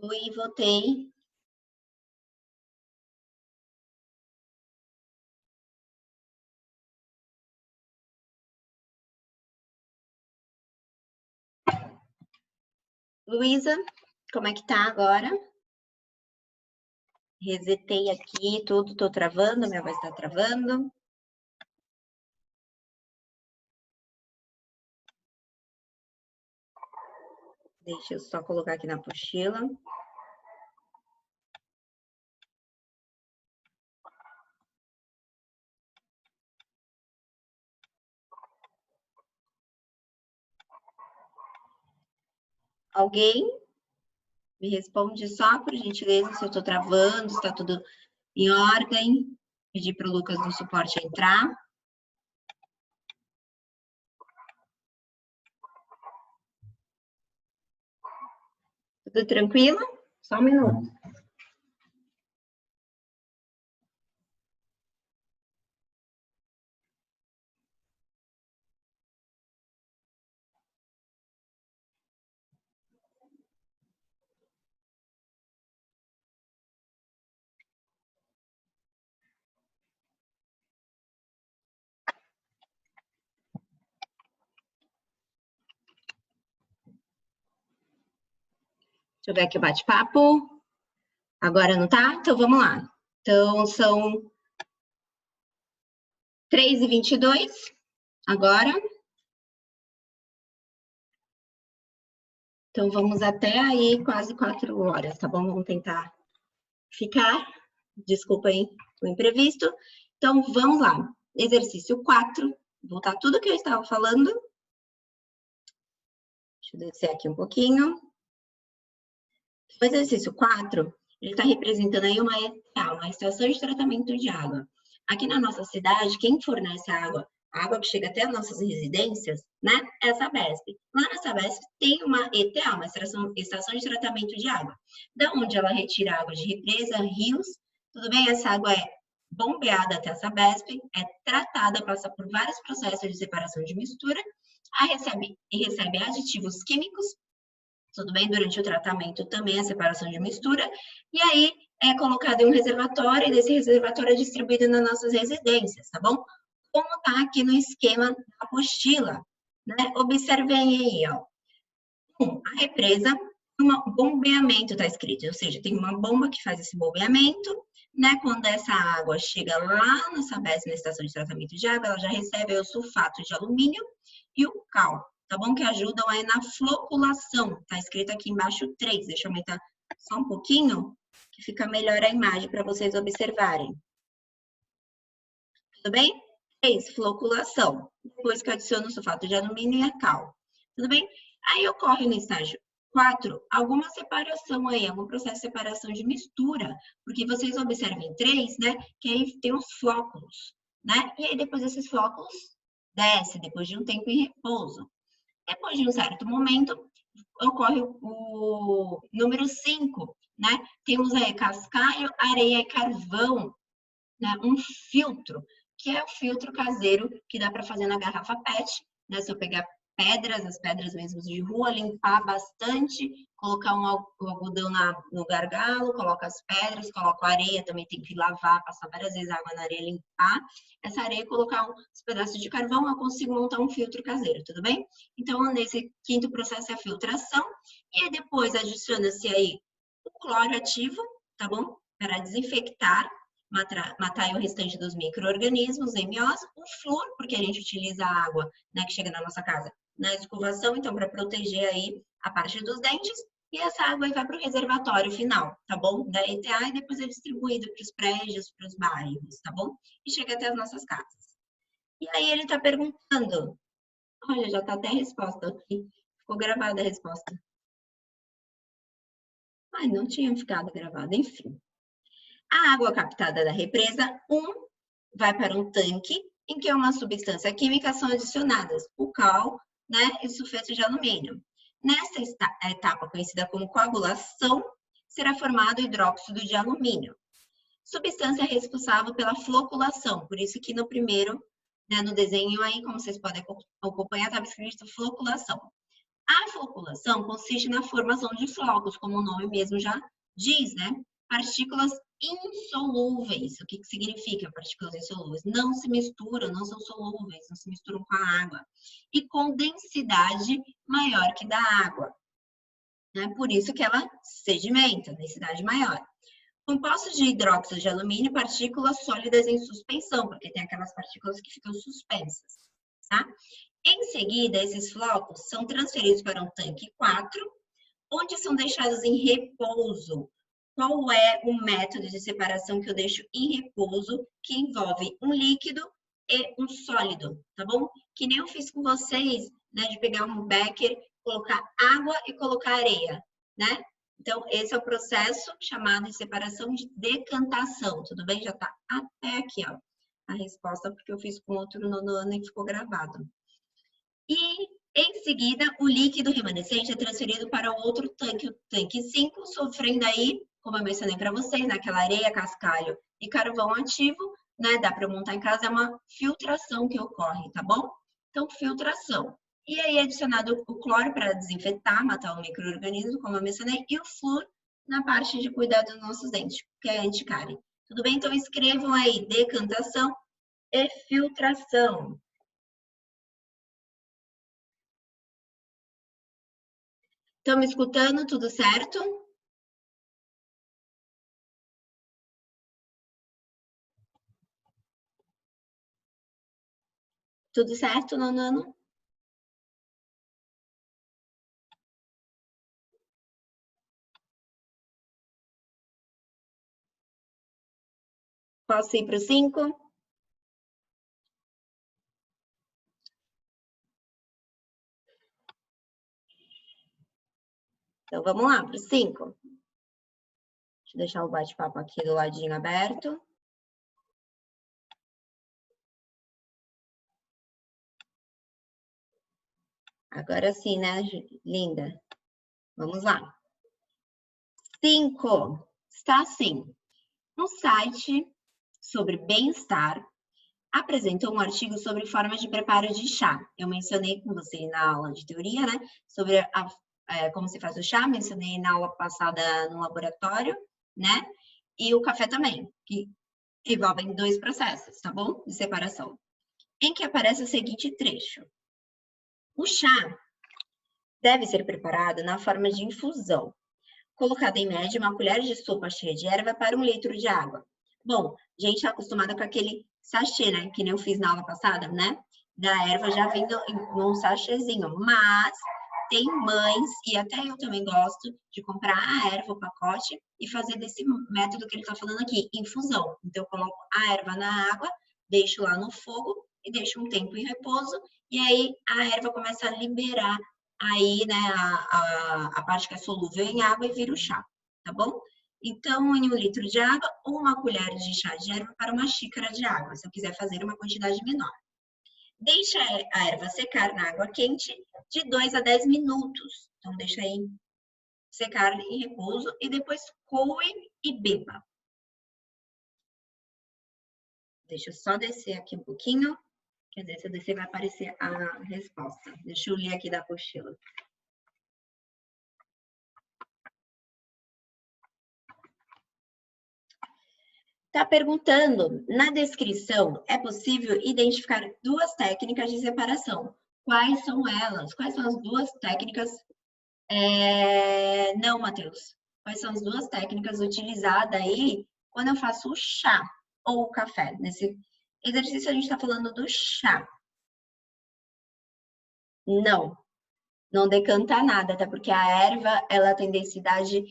Oi, voltei. Luísa, como é que tá agora? Resetei aqui tudo, tô travando, minha voz tá travando. Deixa eu só colocar aqui na apostila. Alguém me responde só, por gentileza, se eu tô travando, se tá tudo em ordem. Pedir pro Lucas do suporte entrar. Tudo tranquilo? Só um minuto. Deixa eu ver aqui o bate-papo. Agora não tá? Então vamos lá. Então são 3h22 agora. Então vamos até aí quase 4 horas, tá bom? Vamos tentar ficar. Desculpa aí o imprevisto. Então vamos lá. Exercício 4. Voltar tudo que eu estava falando. Deixa eu descer aqui um pouquinho. O exercício 4, ele está representando aí uma ETA, uma estação de tratamento de água. Aqui na nossa cidade, quem fornece a água que chega até as nossas residências, né, é a Sabesp. Lá na Sabesp tem uma ETA, uma estação de tratamento de água, da onde ela retira água de represa, rios, tudo bem? Essa água é bombeada até a Sabesp, é tratada, passa por vários processos de separação de mistura, recebe aditivos químicos, tudo bem? Durante o tratamento também a separação de mistura, e aí é colocado em um reservatório, e desse reservatório é distribuído nas nossas residências, tá bom? Como tá aqui no esquema da apostila, né? Observem aí, ó. A represa, um bombeamento tá escrito, ou seja, tem uma bomba que faz esse bombeamento, né? Quando essa água chega lá na Sabesp, na estação de tratamento de água, ela já recebe o sulfato de alumínio e o cal, tá bom? Que ajudam aí na floculação. Tá escrito aqui embaixo 3. Deixa eu aumentar só um pouquinho, que fica melhor a imagem para vocês observarem. Tudo bem? 3, floculação. Depois que eu adiciono o sulfato de alumínio e a cal. Tudo bem? Aí ocorre no estágio 4, alguma separação aí, algum processo de separação de mistura. Porque vocês observem 3, né? Que aí tem os flóculos, né? E aí depois esses flóculos desce depois de um tempo em repouso. Depois de um certo momento, ocorre o número 5, né? Temos aí cascalho, areia e carvão, né? Um filtro, que é o filtro caseiro que dá para fazer na garrafa PET, né? Se eu pegar pedras, as pedras mesmo de rua, limpar bastante, colocar um algodão no gargalo, coloca as pedras, coloca a areia, também tem que lavar, passar várias vezes água na areia, limpar essa areia, colocar uns pedaços de carvão, eu consigo montar um filtro caseiro, tudo bem? Então, nesse quinto processo é a filtração, e aí depois adiciona-se aí o cloro ativo, tá bom? Para desinfectar, matar o restante dos micro-organismos, MOs, o flúor, porque a gente utiliza a água, né, que chega na nossa casa na escovação, então para proteger aí a parte dos dentes, e essa água vai para o reservatório final, tá bom? Da ETA, e depois é distribuído para os prédios, para os bairros, tá bom? E chega até as nossas casas. E aí ele está perguntando, olha, já está até a resposta aqui, ficou gravada a resposta. Ai, não tinha ficado gravada, enfim. A água captada da represa 1 vai para um tanque em que uma substância química são adicionadas o cal, né, e sulfato de alumínio. Nessa etapa conhecida como coagulação, será formado hidróxido de alumínio, substância responsável pela floculação. Por isso que no primeiro, né, no desenho aí, como vocês podem acompanhar, estava escrito floculação. A floculação consiste na formação de flocos, como o nome mesmo já diz, né? Partículas insolúveis. O que significa partículas insolúveis? Não se misturam, não são solúveis, não se misturam com a água. E com densidade maior que da água. Né? Por isso que ela sedimenta, densidade maior. Compostos de hidróxido de alumínio, partículas sólidas em suspensão, porque tem aquelas partículas que ficam suspensas, tá? Em seguida, esses flocos são transferidos para um tanque 4, onde são deixados em repouso. Qual é o método de separação que eu deixo em repouso, que envolve um líquido e um sólido, tá bom? Que nem eu fiz com vocês, né, de pegar um becker, colocar água e colocar areia, né? Então, esse é o processo chamado de separação de decantação, tudo bem? Já tá até aqui, ó, a resposta, porque eu fiz com outro nono ano e ficou gravado. E, em seguida, o líquido remanescente é transferido para outro tanque, o tanque 5, sofrendo aí, como eu mencionei para vocês, naquela areia, cascalho e carvão ativo, né? Dá para montar em casa, é uma filtração que ocorre, tá bom? Então, filtração. E aí, adicionado o cloro para desinfetar, matar o micro-organismo, como eu mencionei, e o flúor na parte de cuidar dos nossos dentes, que é anticárie. Tudo bem? Então, escrevam aí decantação e filtração. Estão me escutando? Tudo certo? Tudo certo, nono? Posso ir para o 5? Então, vamos lá, para o 5. Deixa eu deixar o bate-papo aqui do ladinho aberto. Agora sim, né, linda? Vamos lá. 5. Está assim. Um site sobre bem-estar apresentou um artigo sobre formas de preparo de chá. Eu mencionei com você na aula de teoria, né? Sobre como se faz o chá, mencionei na aula passada no laboratório, né? E o café também, que envolvem 2 processos, tá bom? De separação. Em que aparece o seguinte trecho. O chá deve ser preparado na forma de infusão, colocada em média uma colher de sopa cheia de erva para 1 litro de água. Bom, a gente está acostumada com aquele sachê, né? Que nem eu fiz na aula passada, né? Da erva já vindo num sachêzinho. Mas tem mães, e até eu também gosto, de comprar a erva, o pacote, e fazer desse método que ele está falando aqui, infusão. Então, eu coloco a erva na água, deixo lá no fogo e deixo um tempo em repouso, e aí a erva começa a liberar aí, né, a parte que é solúvel em água e vira o chá, tá bom? Então, em 1 litro de água, uma colher de chá de erva para uma xícara de água, se eu quiser fazer uma quantidade menor. Deixa a erva secar na água quente de 2 a 10 minutos. Então, deixa aí secar em repouso e depois coe e beba. Deixa eu só descer aqui um pouquinho. Quer dizer, se eu descer vai aparecer a resposta. Deixa eu ler aqui da apostila. Está perguntando, na descrição, é possível identificar 2 técnicas de separação. Quais são elas? Quais são as 2 técnicas? Não, Matheus. Quais são as 2 técnicas utilizadas aí quando eu faço o chá ou o café? Nesse exercício a gente está falando do chá. Não decanta nada, até porque a erva, ela tem densidade,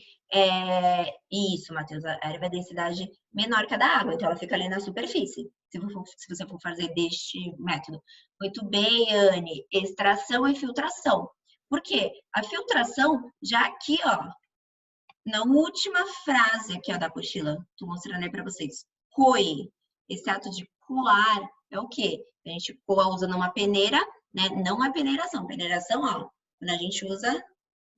isso, Matheus, a erva é densidade menor que a da água, então ela fica ali na superfície, se você for fazer deste método. Muito bem, Anne, extração e filtração. Por quê? A filtração, já aqui, ó, na última frase aqui, ó, da apostila, tô mostrando aí para vocês, coe, esse ato de coar é o quê? A gente coa usando uma peneira, né? Não é peneiração, ó, quando a gente usa,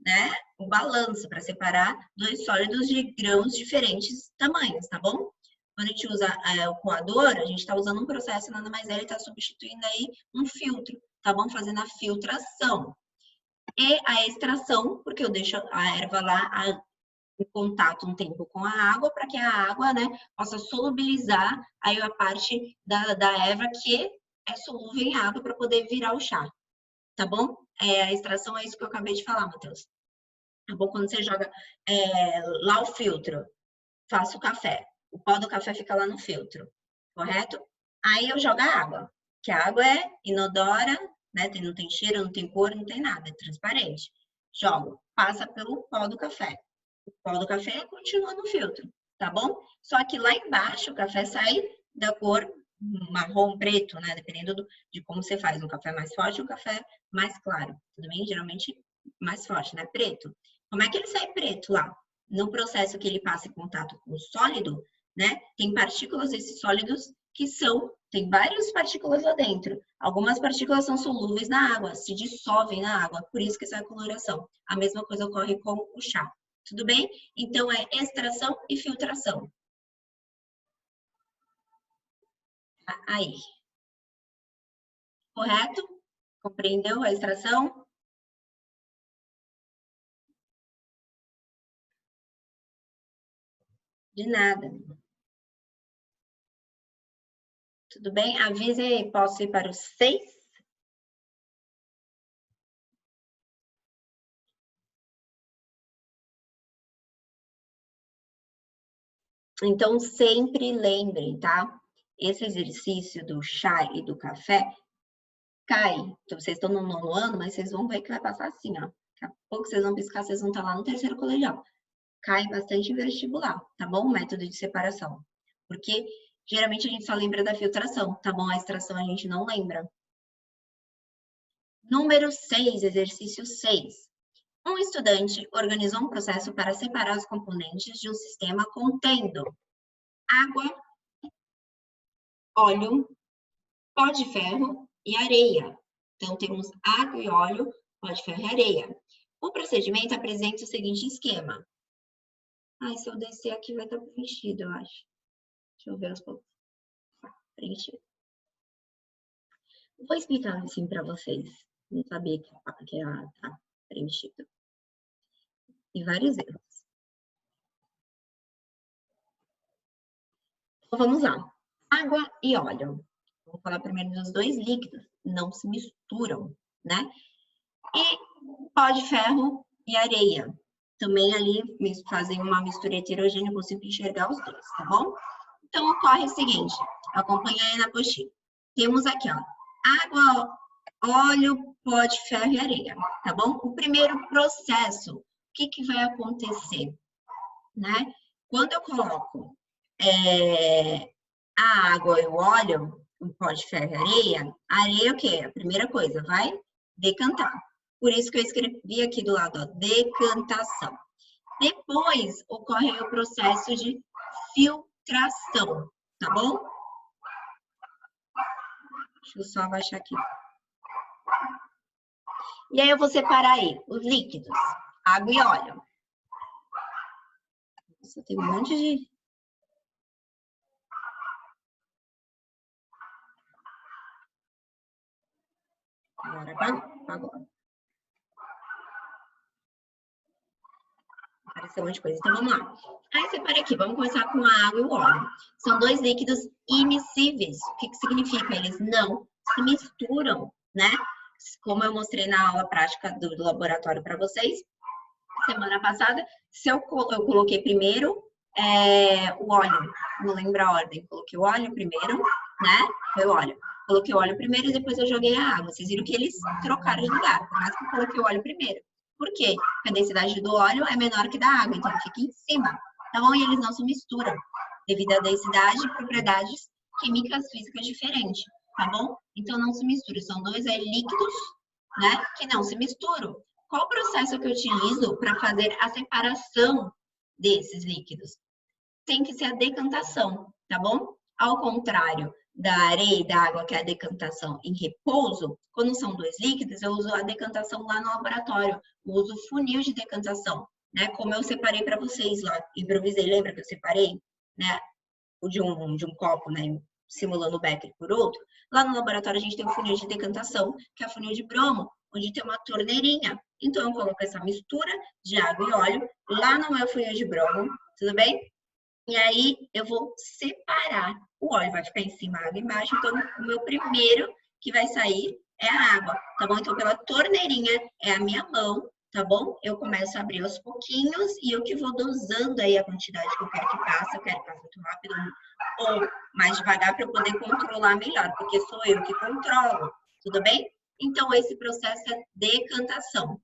né, o balanço para separar 2 sólidos de grãos de diferentes tamanhos, tá bom? Quando a gente usa o coador, a gente está usando um processo, nada mais ele está substituindo aí um filtro, tá bom? Fazendo a filtração. E a extração, porque eu deixo a erva lá em contato um tempo com a água, para que a água, né, possa solubilizar aí a parte da erva que é solúvel em água para poder virar o chá, tá bom? A extração é isso que eu acabei de falar, Matheus. Tá bom? Quando você joga lá o filtro, faço o café, o pó do café fica lá no filtro, correto? Aí eu jogo a água, que a água é inodora, né? Não tem cheiro, não tem cor, não tem nada, é transparente. Jogo, passa pelo pó do café. O pó do café continua no filtro, tá bom? Só que lá embaixo o café sai da cor marrom, preto, né? Dependendo de como você faz. Um café mais forte ou um café mais claro. Tudo bem? Geralmente mais forte, né? Preto. Como é que ele sai preto lá? No processo que ele passa em contato com o sólido, né? Tem partículas desses sólidos que tem várias partículas lá dentro. Algumas partículas são solúveis na água, se dissolvem na água, por isso que essa é a coloração. A mesma coisa ocorre com o chá. Tudo bem? Então, é extração e filtração. Aí. Correto? Compreendeu a extração? De nada. Tudo bem? Avise aí, posso ir para os 6? Então, sempre lembrem, tá? Esse exercício do chá e do café cai. Então, vocês estão no 9º ano, mas vocês vão ver que vai passar assim, ó. Daqui a pouco vocês vão piscar, vocês vão estar lá no 3º colegial. Cai bastante em vestibular, tá bom? O método de separação. Porque geralmente a gente só lembra da filtração, tá bom? A extração a gente não lembra. Número 6, exercício 6. Um estudante organizou um processo para separar os componentes de um sistema contendo água, óleo, pó de ferro e areia. Então, temos água e óleo, pó de ferro e areia. O procedimento apresenta o seguinte esquema. Se eu descer aqui vai estar preenchido, eu acho. Deixa eu ver os poucos. Preenchido. Vou explicar assim para vocês. Não sabia que tá preenchido. E vários erros. Então, vamos lá. Água e óleo. Vou falar primeiro dos dois líquidos. Não se misturam, né? E pó de ferro e areia. Também ali fazem uma mistura heterogênea, eu consigo enxergar os dois, tá bom? Então, ocorre o seguinte, acompanha aí na apostila. Temos aqui, ó, água, óleo, pó de ferro e areia, tá bom? O primeiro processo, o que vai acontecer, né? Quando eu coloco a água e o óleo, o pó de ferro e a areia é o quê? A primeira coisa, vai decantar. Por isso que eu escrevi aqui do lado, ó, decantação. Depois, ocorre o processo de filtração, tá bom? Deixa eu só abaixar aqui. E aí, eu vou separar aí os líquidos, água e óleo. Nossa, tem um monte de... Agora apagou. Apareceu um monte de coisa. Então, vamos lá. Aí, separei aqui. Vamos começar com a água e o óleo. São dois líquidos immiscíveis. O que significa? Eles não se misturam, né? Como eu mostrei na aula prática do laboratório para vocês, semana passada, eu coloquei primeiro o óleo. Não lembro a ordem. Coloquei o óleo primeiro, né? Foi o óleo. Coloquei o óleo primeiro e depois eu joguei a água. Vocês viram que eles trocaram de lugar, por mais que eu coloquei o óleo primeiro. Por quê? Porque a densidade do óleo é menor que da água, então ele fica em cima. Tá bom? E eles não se misturam, devido à densidade e propriedades químicas físicas diferentes, tá bom? Então não se mistura. São dois líquidos, né, que não se misturam. Qual o processo que eu utilizo para fazer a separação desses líquidos? Tem que ser a decantação, tá bom? Ao contrário da areia e da água, que é a decantação em repouso, quando são dois líquidos, eu uso a decantação lá no laboratório. Eu uso funil de decantação, né? Como eu separei para vocês lá, improvisei, lembra que eu separei, né? De um copo, né? Simulando o Becker por outro. Lá no laboratório a gente tem o funil de decantação, que é o funil de bromo, onde tem uma torneirinha. Então, eu coloco essa mistura de água e óleo lá no meu funil de bromo, tudo bem? E aí, eu vou separar. O óleo vai ficar em cima, a água embaixo. Então, o meu primeiro que vai sair é a água, tá bom? Então, pela torneirinha é a minha mão, tá bom? Eu começo a abrir aos pouquinhos e eu que vou dosando aí a quantidade que eu quero que passe. Eu quero que passe muito rápido ou mais devagar para eu poder controlar melhor, porque sou eu que controlo, tudo bem? Então, esse processo é decantação.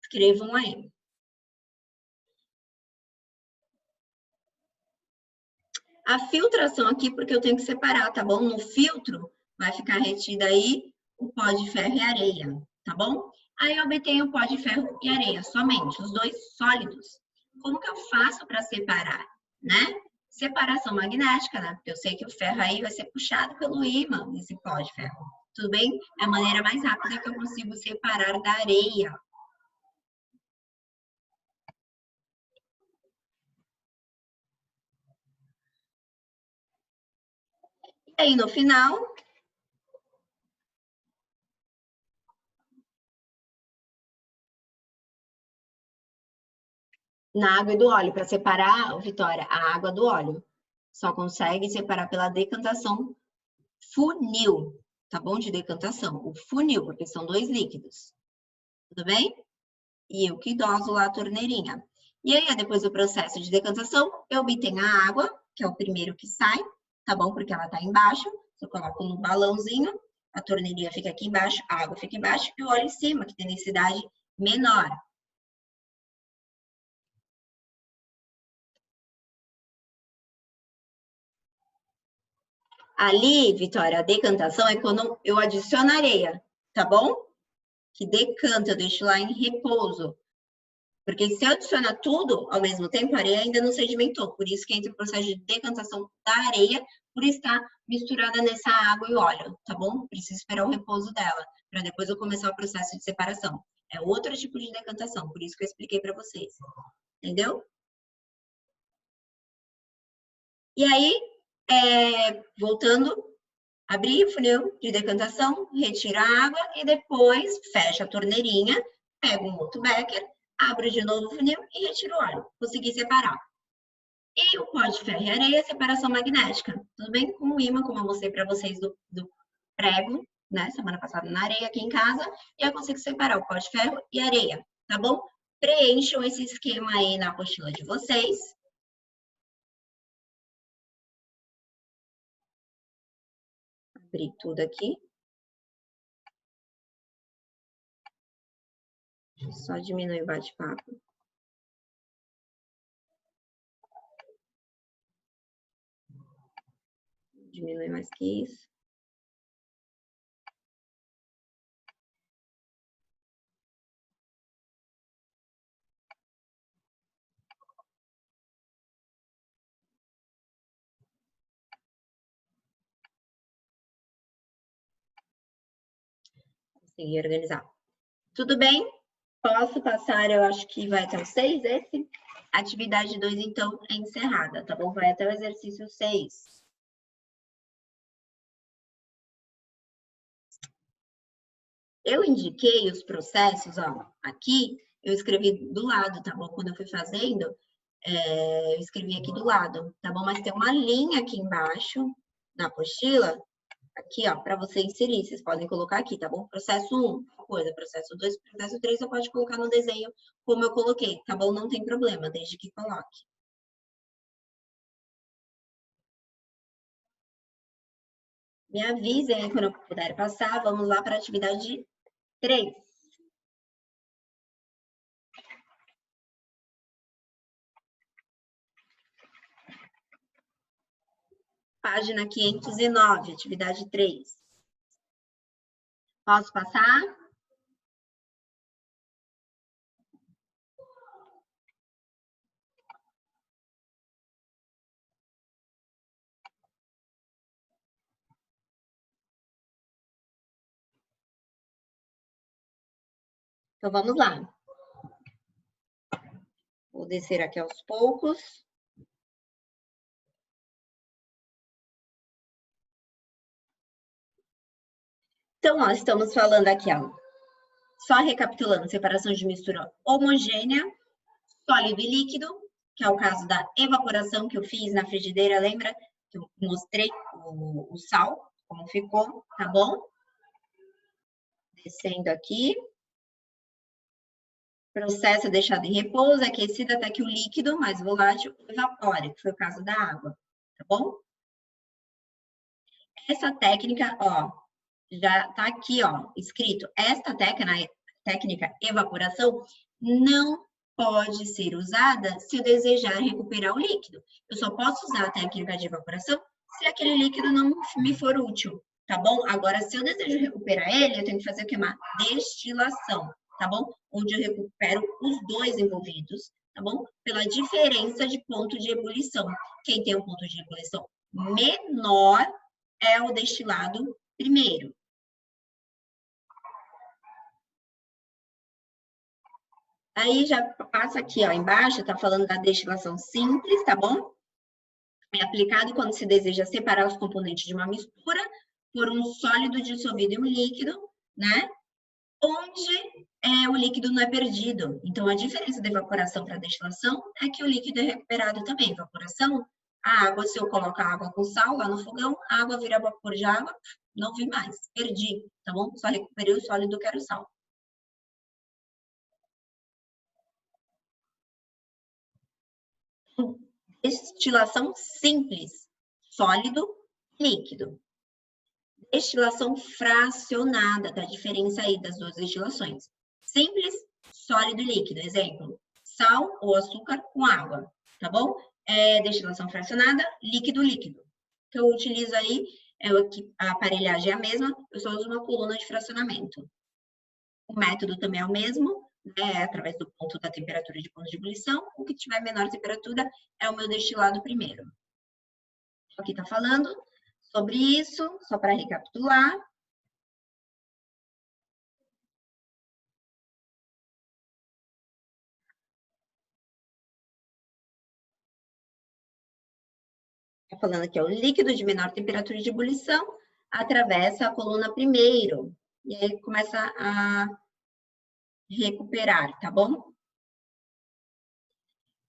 Escrevam aí. A filtração aqui, porque eu tenho que separar, tá bom? No filtro, vai ficar retido aí o pó de ferro e areia, tá bom? Aí eu obtenho o pó de ferro e areia, somente, os dois sólidos. Como que eu faço para separar, né? Separação magnética, né? Porque eu sei que o ferro aí vai ser puxado pelo ímã, esse pó de ferro. Tudo bem? É a maneira mais rápida que eu consigo separar da areia. E aí, no final, na água e do óleo, para separar, Vitória, a água do óleo. Só consegue separar pela decantação funil, tá bom? De decantação, o funil, porque são dois líquidos. Tudo bem? E eu que doso lá a torneirinha. E aí, depois do processo de decantação, eu obtenho a água, que é o primeiro que sai, tá bom? Porque ela tá embaixo. Eu coloco no balãozinho, a torneirinha fica aqui embaixo, a água fica embaixo e o óleo em cima, que tem densidade menor. Ali, Vitória, a decantação é quando eu adiciono areia, tá bom? Que decanta, eu deixo lá em repouso. Porque se eu adicionar tudo ao mesmo tempo, a areia ainda não sedimentou. Por isso que entra o processo de decantação da areia, por estar misturada nessa água e óleo, tá bom? Preciso esperar o repouso dela, para depois eu começar o processo de separação. É outro tipo de decantação, por isso que eu expliquei para vocês. Entendeu? E aí, voltando, abrir o funil de decantação, retira a água e depois fecha a torneirinha, pego um outro becker, abro de novo o funil e retiro o óleo. Consegui separar. E o pó de ferro e areia, separação magnética. Tudo bem? Com o ímã, como eu mostrei para vocês do prego, né? Semana passada na areia aqui em casa. E eu consigo separar o pó de ferro e areia, tá bom? Preencham esse esquema aí na apostila de vocês. Abrir tudo aqui. Só diminuir o bate-papo. Diminuir mais que isso. Consegui organizar. Tudo bem? Posso passar, eu acho que vai até o 6, esse? Atividade 2, então, é encerrada, tá bom? Vai até o exercício 6. Eu indiquei os processos, ó, aqui eu escrevi do lado, tá bom? Quando eu fui fazendo, eu escrevi aqui do lado, tá bom? Mas tem uma linha aqui embaixo, na apostila, aqui, ó, para você inserir. Vocês podem colocar aqui, tá bom? Processo 1, coisa, processo 2, processo 3, você pode colocar no desenho como eu coloquei, tá bom? Não tem problema, desde que coloque. Me avisem aí quando eu puder passar. Vamos lá para a atividade 3. Página 509, atividade 3. Posso passar? Então, vamos lá. Vou descer aqui aos poucos. Então, ó, estamos falando aqui, ó, só recapitulando, separação de mistura homogênea, sólido e líquido, que é o caso da evaporação que eu fiz na frigideira, lembra? Que eu mostrei o sal, como ficou, tá bom? Descendo aqui. Processo deixado em repouso, aquecido até que o líquido mais volátil evapore, que foi o caso da água, tá bom? Essa técnica, ó, já tá aqui, ó, escrito. Esta técnica evaporação não pode ser usada se eu desejar recuperar o líquido. Eu só posso usar a técnica de evaporação se aquele líquido não me for útil, tá bom? Agora, se eu desejo recuperar ele, eu tenho que fazer o que? Uma destilação, tá bom? Onde eu recupero os dois envolvidos, tá bom? Pela diferença de ponto de ebulição. Quem tem um ponto de ebulição menor é o destilado primeiro. Aí já passa aqui, ó, embaixo, tá falando da destilação simples, tá bom? É aplicado quando se deseja separar os componentes de uma mistura por um sólido dissolvido em um líquido, né? Onde o líquido não é perdido. Então, a diferença da evaporação para a destilação é que o líquido é recuperado também. Evaporação, a água, se eu coloco a água com sal lá no fogão, a água vira vapor de água, não vi mais, perdi, tá bom? Só recuperei o sólido que era o sal. Destilação simples, sólido, líquido. Destilação fracionada, tá? A diferença aí das duas destilações. Simples, sólido e líquido. Exemplo, sal ou açúcar com água, tá bom? Destilação fracionada, líquido, líquido. Que eu utilizo aí, a aparelhagem é a mesma, eu só uso uma coluna de fracionamento. O método também é o mesmo, né? Através do ponto da temperatura de ponto de ebulição. O que tiver menor temperatura é o meu destilado primeiro. Aqui está falando sobre isso, só para recapitular. Está falando aqui, ó, o líquido de menor temperatura de ebulição atravessa a coluna primeiro. E aí começa a recuperar, tá bom?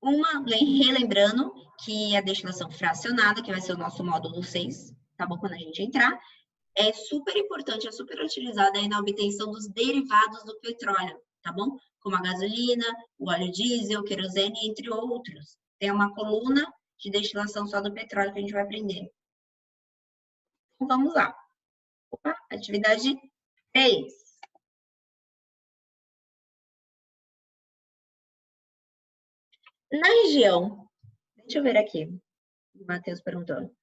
Relembrando que a destilação fracionada, que vai ser o nosso módulo 6, tá bom? Quando a gente entrar, é super importante, é super utilizada aí na obtenção dos derivados do petróleo, tá bom? Como a gasolina, o óleo diesel, o querosene, entre outros. Tem uma coluna de destilação só do petróleo que a gente vai aprender. Então, vamos lá. Opa, atividade 3. Na região, deixa eu ver aqui, o Matheus perguntou.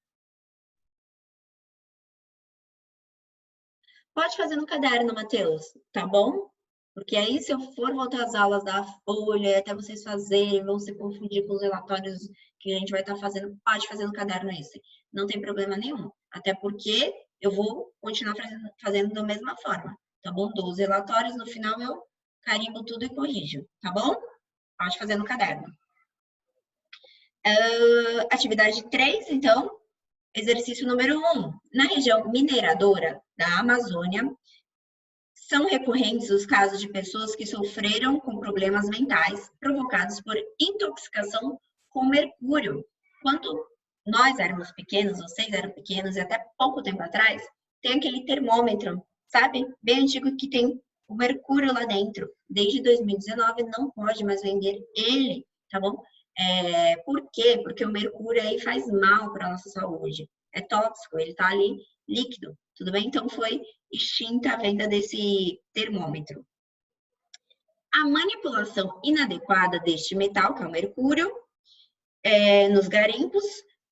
Pode fazer no caderno, Matheus, tá bom? Porque aí, se eu for voltar às aulas da folha, até vocês fazerem, vão se confundir com os relatórios que a gente vai estar fazendo, pode fazer no caderno esse. Não tem problema nenhum. Até porque eu vou continuar fazendo da mesma forma, tá bom? Dou os relatórios, no final eu carimbo tudo e corrijo, tá bom? Pode fazer no caderno. Atividade 3, então, exercício número 1. Na região mineradora da Amazônia, são recorrentes os casos de pessoas que sofreram com problemas mentais provocados por intoxicação com mercúrio. Quando nós éramos pequenos, vocês eram pequenos, e até pouco tempo atrás, tem aquele termômetro, sabe? Bem antigo que tem o mercúrio lá dentro. Desde 2019 não pode mais vender ele, tá bom? Por quê? Porque o mercúrio aí faz mal para a nossa saúde. É tóxico, ele tá ali líquido, tudo bem? Então foi extinta a venda desse termômetro. A manipulação inadequada deste metal, que é o mercúrio, nos garimpos,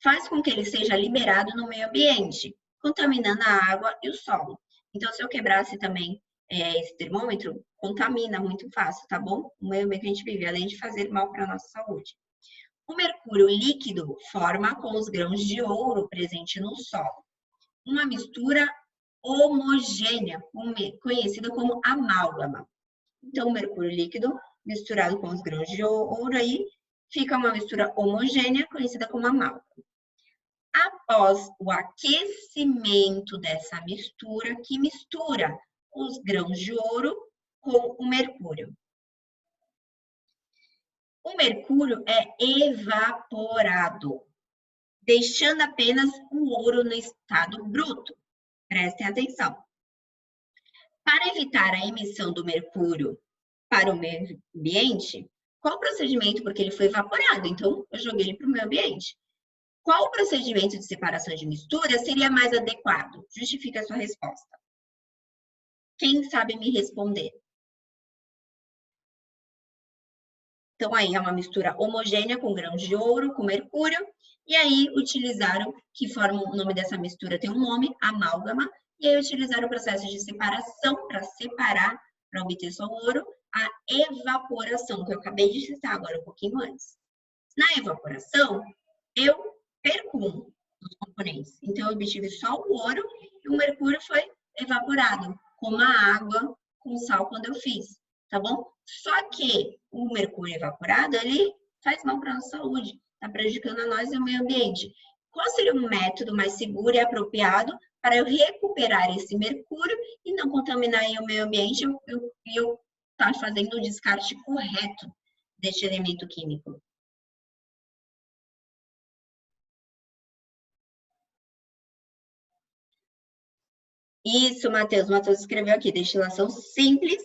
faz com que ele seja liberado no meio ambiente, contaminando a água e o solo. Então, se eu quebrasse também esse termômetro, contamina muito fácil, tá bom? O meio ambiente que a gente vive, além de fazer mal para a nossa saúde. O mercúrio líquido forma com os grãos de ouro presente no solo uma mistura homogênea, conhecida como amálgama. Então, o mercúrio líquido misturado com os grãos de ouro aí fica uma mistura homogênea, conhecida como amálgama. Após o aquecimento dessa mistura, que mistura os grãos de ouro com o mercúrio. O mercúrio é evaporado, deixando apenas o ouro no estado bruto. Prestem atenção. Para evitar a emissão do mercúrio para o meio ambiente, qual o procedimento? Porque ele foi evaporado, então eu joguei ele para o meio ambiente. Qual o procedimento de separação de mistura seria mais adequado? Justifique a sua resposta. Quem sabe me responder? Então, aí é uma mistura homogênea com grãos de ouro, com mercúrio, e aí utilizaram, que forma o nome dessa mistura tem um nome, amálgama, e aí utilizaram o processo de separação para separar, para obter só o ouro, a evaporação, que eu acabei de citar agora um pouquinho antes. Na evaporação, eu perco um dos componentes. Então, eu obtive só o ouro e o mercúrio foi evaporado, como a água com sal quando eu fiz, tá bom? Só que o mercúrio evaporado, ele faz mal para a nossa saúde, está prejudicando a nós e o meio ambiente. Qual seria o método mais seguro e apropriado para eu recuperar esse mercúrio e não contaminar o meio ambiente e eu estar fazendo o descarte correto deste elemento químico? Isso, Matheus. Matheus escreveu aqui, destilação simples,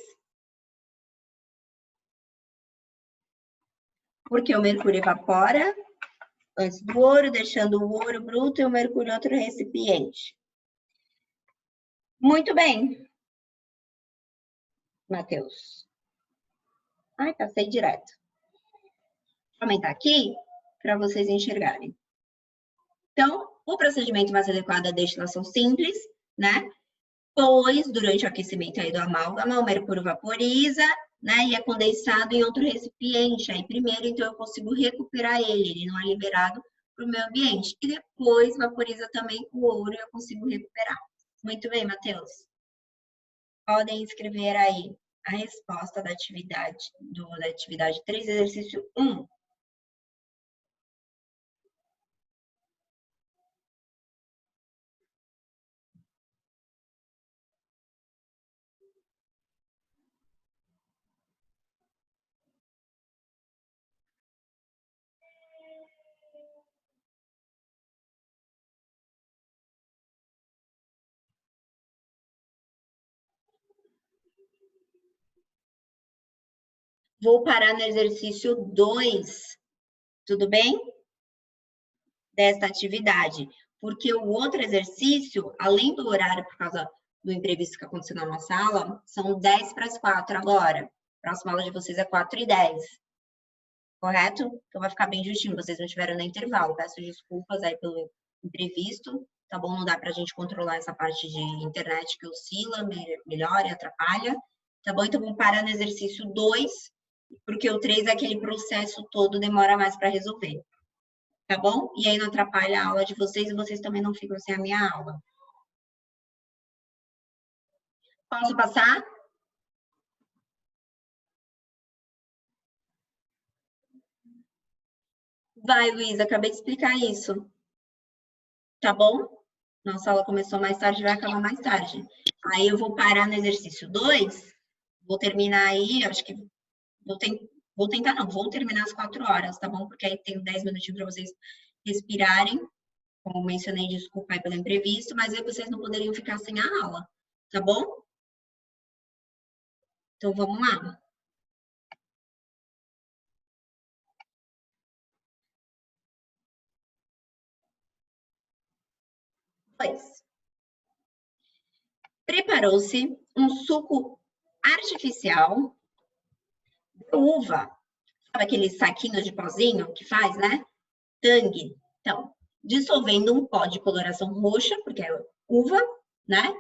porque o mercúrio evapora antes do ouro, deixando o ouro bruto e o mercúrio em outro recipiente. Muito bem, Matheus. Ai, passei direto. Vou aumentar aqui para vocês enxergarem. Então, o procedimento mais adequado é a destilação simples, né? Pois, durante o aquecimento aí do amálgama, o mercúrio vaporiza, né? E é condensado em outro recipiente. Aí, primeiro, então, eu consigo recuperar ele não é liberado para o meio ambiente. E depois, vaporiza também o ouro e eu consigo recuperar. Muito bem, Matheus. Podem escrever aí a resposta da atividade 3, exercício 1. Vou parar no exercício 2, tudo bem? Desta atividade. Porque o outro exercício, além do horário, por causa do imprevisto que aconteceu na nossa aula, são 10 para as 4 agora. A próxima aula de vocês é 4h10. Correto? Então vai ficar bem justinho, vocês não tiveram no intervalo. Peço desculpas aí pelo imprevisto, tá bom? Não dá pra gente controlar essa parte de internet que oscila, melhora e atrapalha. Tá bom? Então vamos parar no exercício 2, porque o 3 é aquele processo todo, demora mais para resolver. Tá bom? E aí não atrapalha a aula de vocês e vocês também não ficam sem a minha aula. Posso passar? Vai, Luísa, acabei de explicar isso. Tá bom? Nossa aula começou mais tarde, vai acabar mais tarde. Aí eu vou parar no exercício 2, vou terminar aí, acho que vou tentar não, vou terminar às 4 horas, tá bom? Porque aí tenho 10 minutinhos para vocês respirarem. Como mencionei, desculpa aí pelo imprevisto, mas aí vocês não poderiam ficar sem a aula, tá bom? Então vamos lá. Pois. Preparou-se um suco artificial de uva. Sabe aqueles saquinhos de pozinho que faz, né? Tangue. Então, dissolvendo um pó de coloração roxa, porque é uva, né?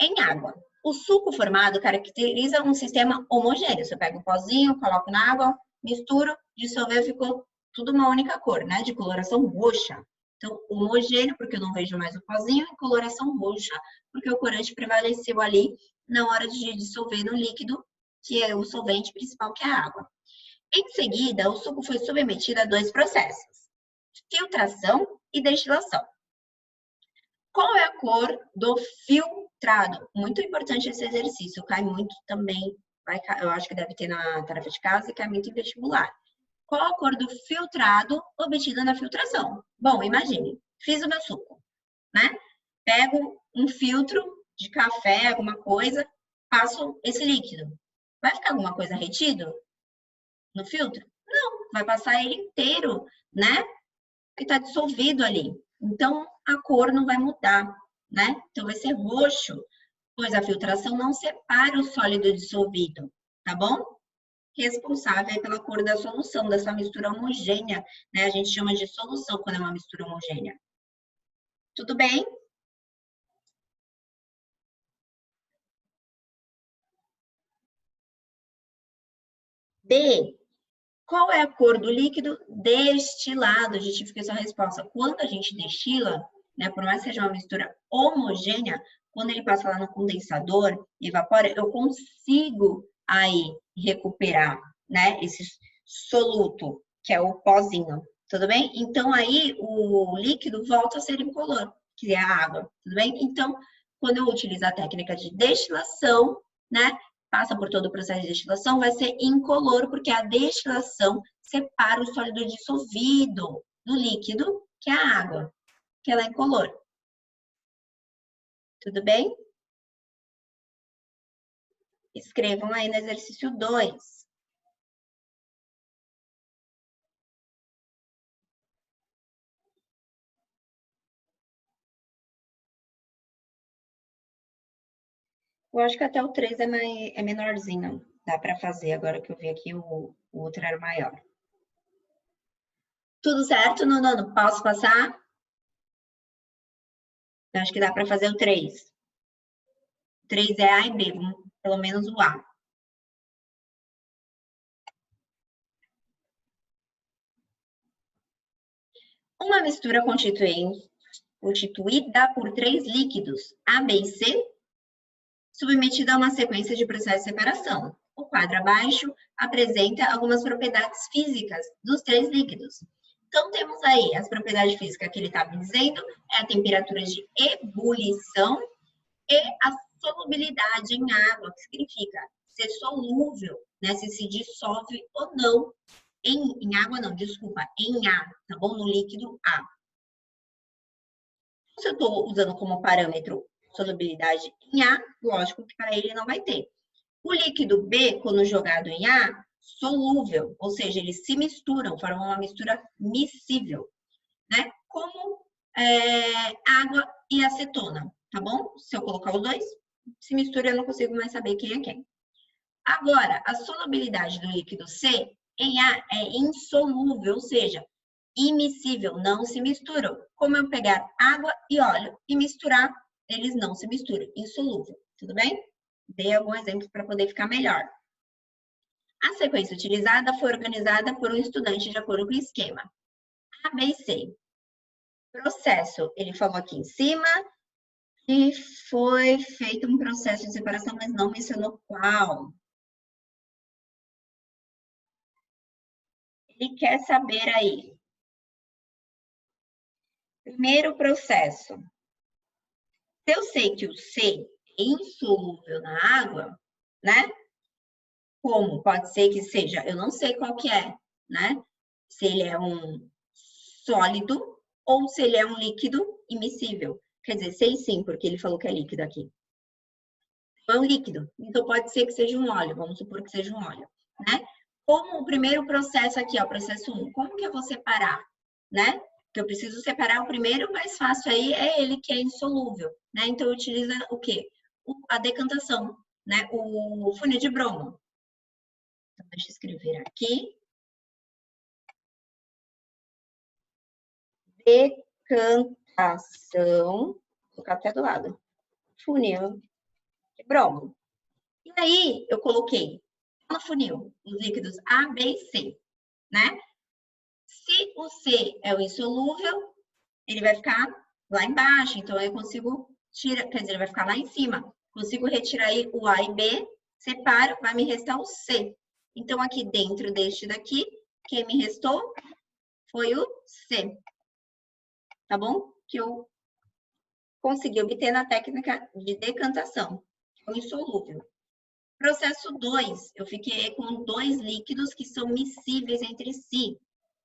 Em água. O suco formado caracteriza um sistema homogêneo. Você pega o pozinho, coloca na água, mistura, dissolveu, ficou tudo uma única cor, né? De coloração roxa. Então, homogêneo, porque eu não vejo mais o pozinho, e coloração roxa, porque o corante prevaleceu ali na hora de dissolver no líquido, que é o solvente principal, que é a água. Em seguida, o suco foi submetido a 2 processos: filtração e destilação. Qual é a cor do filtrado? Muito importante esse exercício, cai muito também, eu acho que deve ter na tarefa de casa e cai muito em vestibular. Qual a cor do filtrado obtida na filtração? Bom, imagine, fiz o meu suco, né? Pego um filtro de café, alguma coisa, passo esse líquido. Vai ficar alguma coisa retido no filtro? Não, vai passar ele inteiro, né? Que está dissolvido ali. Então, a cor não vai mudar, né? Então, vai ser roxo, pois a filtração não separa o sólido dissolvido, tá bom? Responsável pela cor da solução, dessa mistura homogênea, né? A gente chama de solução quando é uma mistura homogênea. Tudo bem? B. Qual é a cor do líquido destilado? Justifique sua resposta. Quando a gente destila, né, por mais que seja uma mistura homogênea, quando ele passa lá no condensador e evapora, eu consigo aí recuperar, né, esse soluto, que é o pozinho, tudo bem? Então, aí o líquido volta a ser incolor, que é a água, tudo bem? Então, quando eu utilizo a técnica de destilação, né, passa por todo o processo de destilação, vai ser incolor, porque a destilação separa o sólido dissolvido do líquido, que é a água, que ela é incolor. Tudo bem? Escrevam aí no exercício 2. Eu acho que até o 3 é menorzinho. Dá para fazer, agora que eu vi aqui o outro era maior. Tudo certo, nono? Posso passar? Eu acho que dá para fazer o 3. O 3 é A e B, pelo menos o A. Uma mistura constituída por 3 líquidos, A, B e C, submetida a uma sequência de processos de separação. O quadro abaixo apresenta algumas propriedades físicas dos 3 líquidos. Então, temos aí as propriedades físicas que ele está me dizendo, é a temperatura de ebulição e a solubilidade em água, que significa ser solúvel, né, se dissolve ou não em água, não, desculpa, em A, tá bom? No líquido A. Se eu estou usando como parâmetro solubilidade em A, lógico que para ele não vai ter. O líquido B, quando jogado em A, solúvel, ou seja, eles se misturam, formam uma mistura miscível, né? Como água e acetona, tá bom? Se eu colocar os dois, se mistura, eu não consigo mais saber quem é quem. Agora, a solubilidade do líquido C em A é insolúvel, ou seja, imiscível, não se misturam. Como eu pegar água e óleo e misturar, eles não se misturam, insolúvel, tudo bem? Dei algum exemplo para poder ficar melhor. A sequência utilizada foi organizada por um estudante de acordo com o esquema A, B e C. Processo, ele falou aqui em cima, que foi feito um processo de separação, mas não mencionou qual. Ele quer saber aí. Primeiro processo. Se eu sei que o C é insolúvel na água, né? Como pode ser que seja, eu não sei qual que é, né? Se ele é um sólido ou se ele é um líquido immiscível. Quer dizer, sei sim, porque ele falou que é líquido aqui. É um líquido, então pode ser que seja um óleo, vamos supor que seja um óleo, né? Como o primeiro processo aqui, ó, processo 1, como que eu vou separar, né? Que eu preciso separar o primeiro mais fácil aí é ele que é insolúvel, né? Então utiliza o quê? A decantação, né? O funil de bromo. Então, deixa eu escrever aqui. Decantação, vou colocar até do lado. Funil de bromo. E aí, eu coloquei no funil os líquidos A, B e C, né? Se o C é o insolúvel, ele vai ficar lá embaixo, então eu consigo tirar, quer dizer, ele vai ficar lá em cima. Consigo retirar aí o A e B, separo, vai me restar o C. Então, aqui dentro deste daqui, quem me restou foi o C. Tá bom? Que eu consegui obter na técnica de decantação, que é o insolúvel. Processo 2, eu fiquei com 2 líquidos que são miscíveis entre si,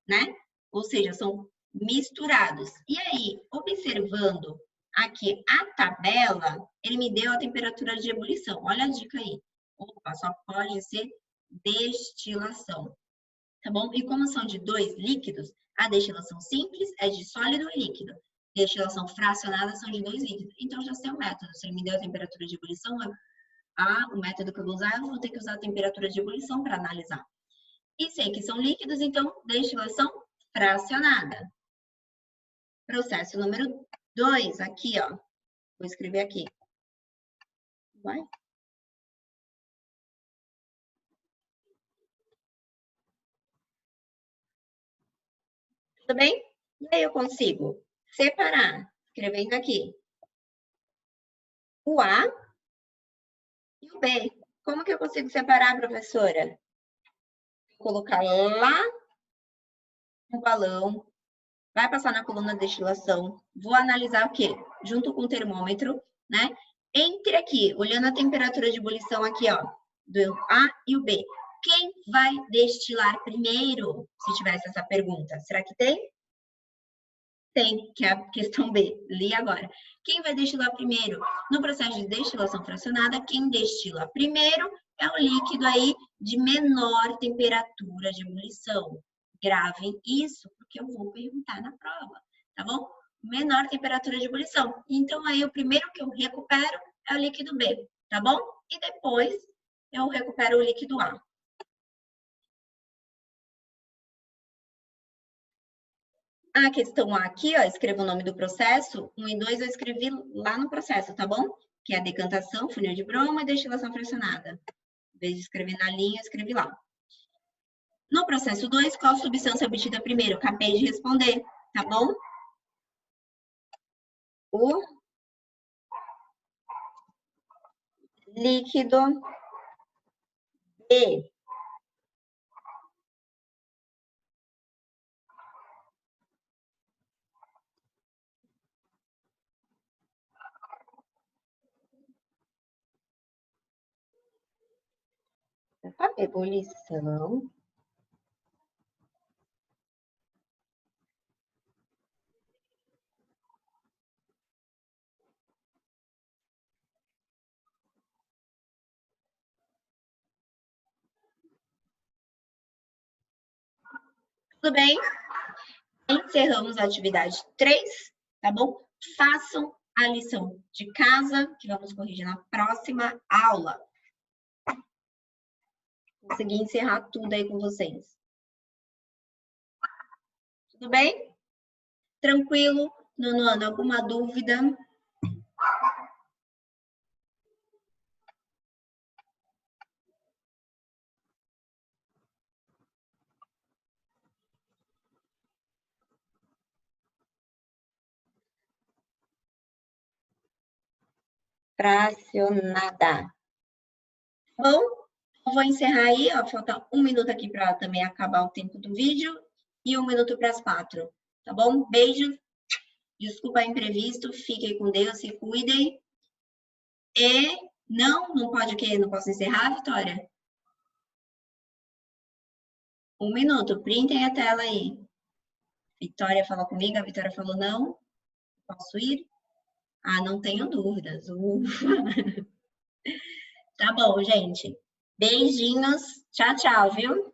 né? Ou seja, são misturados. E aí, observando aqui a tabela, ele me deu a temperatura de ebulição. Olha a dica aí. Opa, só pode ser destilação. Tá bom? E como são de 2 líquidos, a destilação simples é de sólido e líquido. Destilação fracionada são de 2 líquidos. Então, já sei o método. Se ele me deu a temperatura de ebulição, o método que eu vou usar, eu vou ter que usar a temperatura de ebulição para analisar. E sei que são líquidos, então, destilação fracionada. Processo número 2, aqui, ó. Vou escrever aqui. Vai. Tudo bem? E aí eu consigo separar, escrevendo aqui, o A e o B. Como que eu consigo separar, professora? Vou colocar lá no balão, vai passar na coluna de destilação, vou analisar o quê? Junto com o termômetro, né? Entre aqui, olhando a temperatura de ebulição aqui, ó, do A e o B. Quem vai destilar primeiro? Se tivesse essa pergunta. Será que tem? Tem, que é a questão B. Li agora. Quem vai destilar primeiro? No processo de destilação fracionada, quem destila primeiro é o líquido aí de menor temperatura de ebulição. Gravem isso, porque eu vou perguntar na prova, tá bom? Menor temperatura de ebulição. Então, aí, o primeiro que eu recupero é o líquido B, tá bom? E depois, eu recupero o líquido A. A questão A aqui, ó, escreva o nome do processo. 1 e 2 eu escrevi lá no processo, tá bom? Que é a decantação, funil de Brom e destilação fracionada. Em vez de escrever na linha, eu escrevi lá. No processo 2, qual substância obtida primeiro? Acabei de responder, tá bom? O líquido B. A ebulição. Tudo bem? Encerramos a atividade 3, tá bom? Façam a lição de casa, que vamos corrigir na próxima aula. Consegui encerrar tudo aí com vocês. Tudo bem? Tranquilo? Nono ano, alguma dúvida? Fracionada. Bom, eu vou encerrar aí, ó, falta 1 minuto aqui para também acabar o tempo do vídeo e 1 minuto para as 4, tá bom? Beijo, desculpa o imprevisto, fiquem com Deus, se cuidem. E não pode o quê? Não posso encerrar, Vitória? 1 minuto, printem a tela aí. Vitória falou comigo, a Vitória falou não. Posso ir? Ah, não tenho dúvidas. Tá bom, gente. Beijinhos. Tchau, tchau, viu?